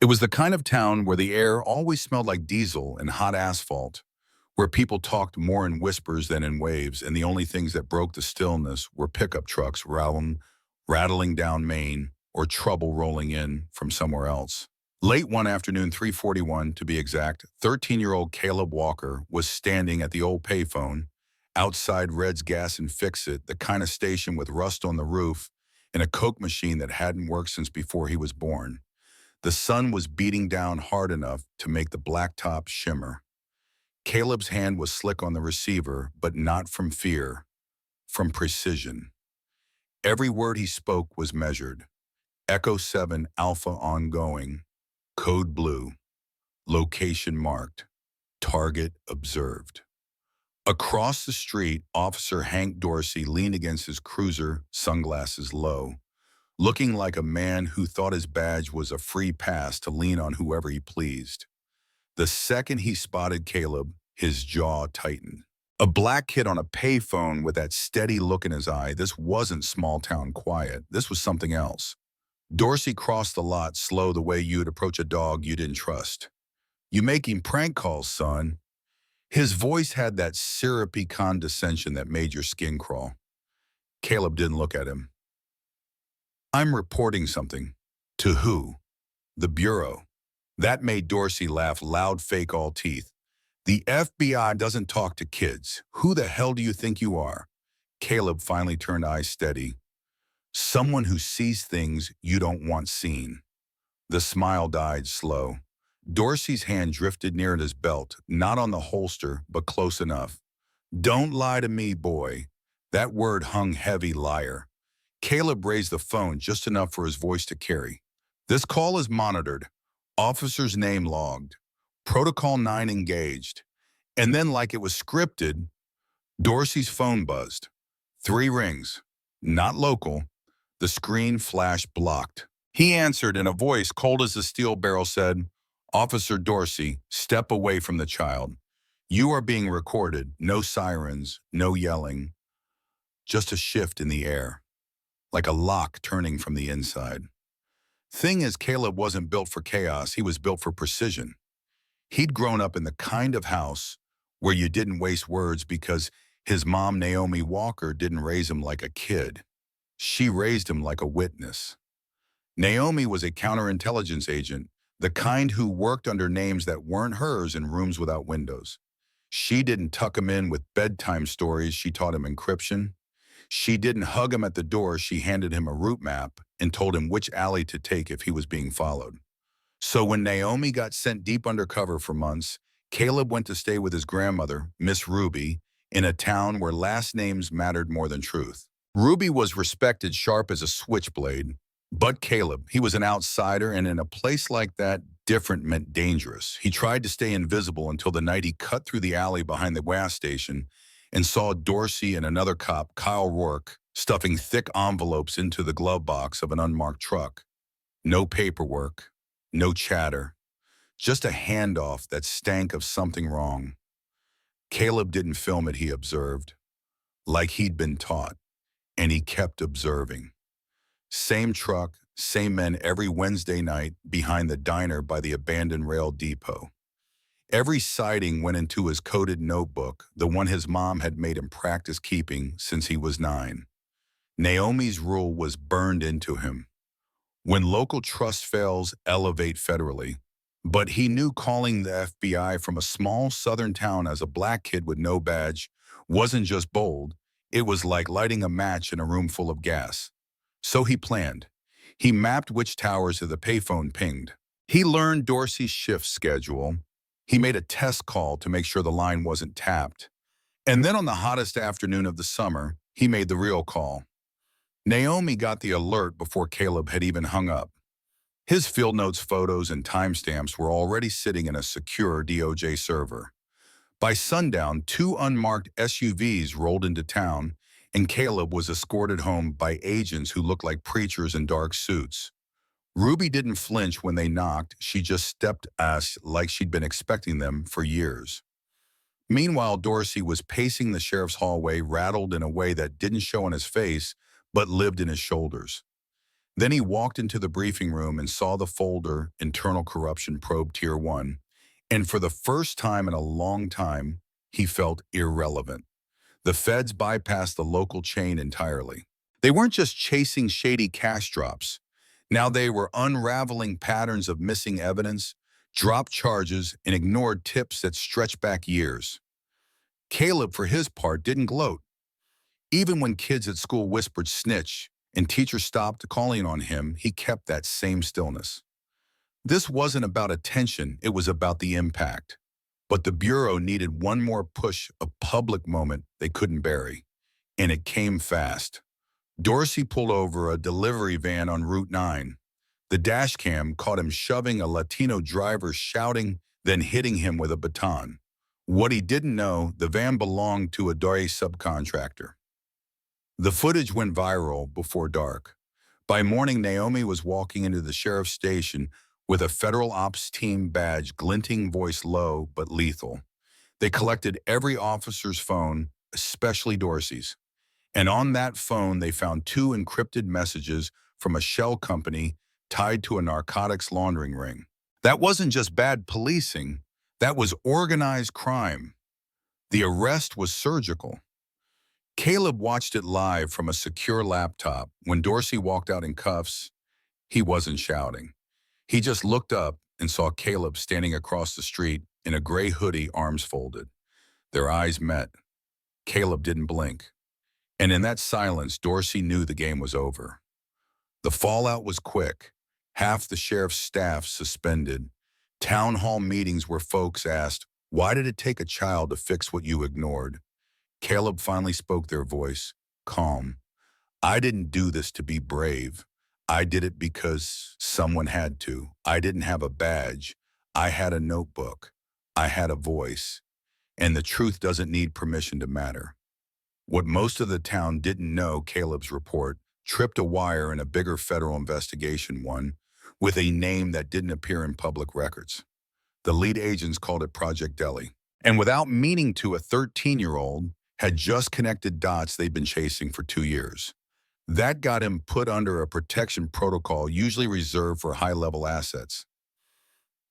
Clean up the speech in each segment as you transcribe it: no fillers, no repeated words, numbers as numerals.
It was the kind of town where the air always smelled like diesel and hot asphalt, where people talked more in whispers than in waves, and the only things that broke the stillness were pickup trucks rattling down Main or trouble rolling in from somewhere else. Late one afternoon, 3:41 to be exact, 13-year-old Caleb Walker was standing at the old payphone outside Red's Gas and Fix-It, the kind of station with rust on the roof and a Coke machine that hadn't worked since before he was born. The sun was beating down hard enough to make the blacktop shimmer. Caleb's hand was slick on the receiver, but not from fear, from precision. Every word he spoke was measured. Echo 7 Alpha ongoing, code blue, location marked, target observed. Across the street, Officer Hank Dorsey leaned against his cruiser, sunglasses low, looking like a man who thought his badge was a free pass to lean on whoever he pleased. The second he spotted Caleb, his jaw tightened. A black kid on a payphone with that steady look in his eye. This wasn't small-town quiet. This was something else. Dorsey crossed the lot slow, the way you'd approach a dog you didn't trust. "You making prank calls, son?" His voice had that syrupy condescension that made your skin crawl. Caleb didn't look at him. "I'm reporting something." "To who?" "The Bureau." That made Dorsey laugh loud, fake all teeth. "The FBI doesn't talk to kids. Who the hell do you think you are?" Caleb finally turned eyes steady. "Someone who sees things you don't want seen." The smile died slow. Dorsey's hand drifted near his belt, not on the holster, but close enough. "Don't lie to me, boy." That word hung heavy, liar. Caleb raised the phone just enough for his voice to carry. "This call is monitored. Officer's name logged. Protocol 9 engaged." And then, like it was scripted, Dorsey's phone buzzed. 3 rings. Not local. The screen flash blocked. He answered, and a voice cold as a steel barrel said, "Officer Dorsey, step away from the child. You are being recorded. No sirens, no yelling. Just a shift in the air, like a lock turning from the inside." Thing is, Caleb wasn't built for chaos. He was built for precision. He'd grown up in the kind of house where you didn't waste words because his mom, Naomi Walker, didn't raise him like a kid. She raised him like a witness. Naomi was a counterintelligence agent, the kind who worked under names that weren't hers in rooms without windows. She didn't tuck him in with bedtime stories. She taught him encryption. She didn't hug him at the door. She handed him a route map and told him which alley to take if he was being followed. So when Naomi got sent deep undercover for months, Caleb went to stay with his grandmother, Miss Ruby, in a town where last names mattered more than truth. Ruby was respected, sharp as a switchblade. But Caleb, he was an outsider, and in a place like that, different meant dangerous. He tried to stay invisible until the night he cut through the alley behind the gas station and saw Dorsey and another cop, Kyle Rourke, stuffing thick envelopes into the glove box of an unmarked truck. No paperwork, no chatter, just a handoff that stank of something wrong. Caleb didn't film it, he observed, like he'd been taught, and he kept observing. Same truck, same men every Wednesday night behind the diner by the abandoned rail depot. Every sighting went into his coded notebook, the one his mom had made him practice keeping since he was 9. Naomi's rule was burned into him. When local trust fails, elevate federally. But he knew calling the FBI from a small southern town as a black kid with no badge wasn't just bold. It was like lighting a match in a room full of gas. So he planned. He mapped which towers the payphone pinged. He learned Dorsey's shift schedule. He made a test call to make sure the line wasn't tapped. And then on the hottest afternoon of the summer, he made the real call. Naomi got the alert before Caleb had even hung up. His field notes, photos, and timestamps were already sitting in a secure DOJ server. By sundown, 2 unmarked SUVs rolled into town, and Caleb was escorted home by agents who looked like preachers in dark suits. Ruby didn't flinch when they knocked. She just stepped ass like she'd been expecting them for years. Meanwhile, Dorsey was pacing the sheriff's hallway, rattled in a way that didn't show on his face, but lived in his shoulders. Then he walked into the briefing room and saw the folder, Internal Corruption Probe Tier 1. And for the first time in a long time, he felt irrelevant. The feds bypassed the local chain entirely. They weren't just chasing shady cash drops. Now they were unraveling patterns of missing evidence, dropped charges, and ignored tips that stretched back years. Caleb, for his part, didn't gloat. Even when kids at school whispered snitch and teachers stopped calling on him, he kept that same stillness. This wasn't about attention, it was about the impact. But the Bureau needed one more push, a public moment they couldn't bury. And it came fast. Dorsey pulled over a delivery van on Route 9. The dash cam caught him shoving a Latino driver, shouting, then hitting him with a baton. What he didn't know, the van belonged to a Dory subcontractor. The footage went viral before dark. By morning, Naomi was walking into the sheriff's station with a federal ops team badge, glinting, voice low but lethal. They collected every officer's phone, especially Dorsey's. And on that phone, they found 2 encrypted messages from a shell company tied to a narcotics laundering ring. That wasn't just bad policing, that was organized crime. The arrest was surgical. Caleb watched it live from a secure laptop. When Dorsey walked out in cuffs, he wasn't shouting. He just looked up and saw Caleb standing across the street in a gray hoodie, arms folded. Their eyes met. Caleb didn't blink. And in that silence, Dorsey knew the game was over. The fallout was quick. Half the sheriff's staff suspended. Town hall meetings where folks asked, "Why did it take a child to fix what you ignored?" Caleb finally spoke their voice, calm. "I didn't do this to be brave. I did it because someone had to. I didn't have a badge. I had a notebook. I had a voice. And the truth doesn't need permission to matter." What most of the town didn't know, Caleb's report tripped a wire in a bigger federal investigation, one with a name that didn't appear in public records. The lead agents called it Project Delhi. And without meaning to, a 13-year-old had just connected dots they'd been chasing for 2 years. That got him put under a protection protocol usually reserved for high-level assets.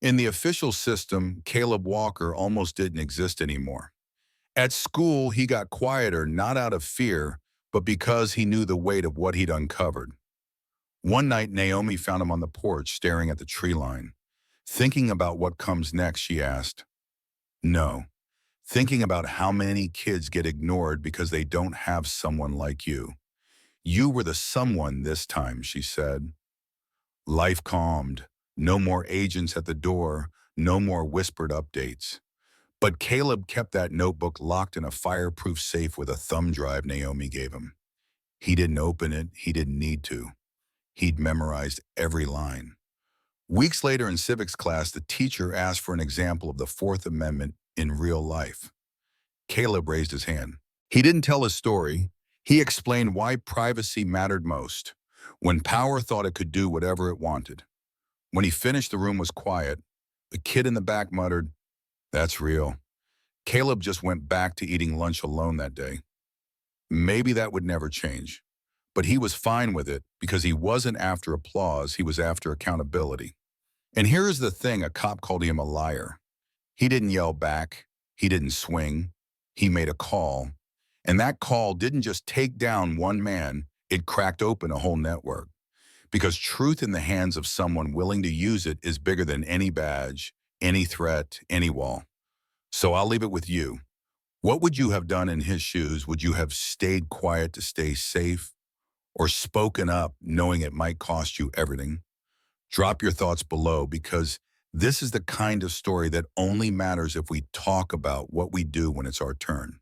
In the official system, Caleb Walker almost didn't exist anymore. At school, he got quieter, not out of fear, but because he knew the weight of what he'd uncovered. One night, Naomi found him on the porch, staring at the tree line. "Thinking about what comes next?" she asked. "No. Thinking about how many kids get ignored because they don't have someone like you. You were the someone this time," she said. Life calmed. No more agents at the door, no more whispered updates. But Caleb kept that notebook locked in a fireproof safe with a thumb drive Naomi gave him. He didn't open it, he didn't need to. He'd memorized every line. Weeks later in civics class, the teacher asked for an example of the Fourth Amendment in real life. Caleb raised his hand. He didn't tell his story. He explained why privacy mattered most, when power thought it could do whatever it wanted. When he finished, the room was quiet. The kid in the back muttered, "That's real." Caleb just went back to eating lunch alone that day. Maybe that would never change. But he was fine with it because he wasn't after applause, he was after accountability. And here is the thing, a cop called him a liar. He didn't yell back, he didn't swing, he made a call. And that call didn't just take down one man, it cracked open a whole network. Because truth in the hands of someone willing to use it is bigger than any badge, any threat, any wall. So I'll leave it with you. What would you have done in his shoes? Would you have stayed quiet to stay safe? Or spoken up knowing it might cost you everything? Drop your thoughts below, because this is the kind of story that only matters if we talk about what we do when it's our turn.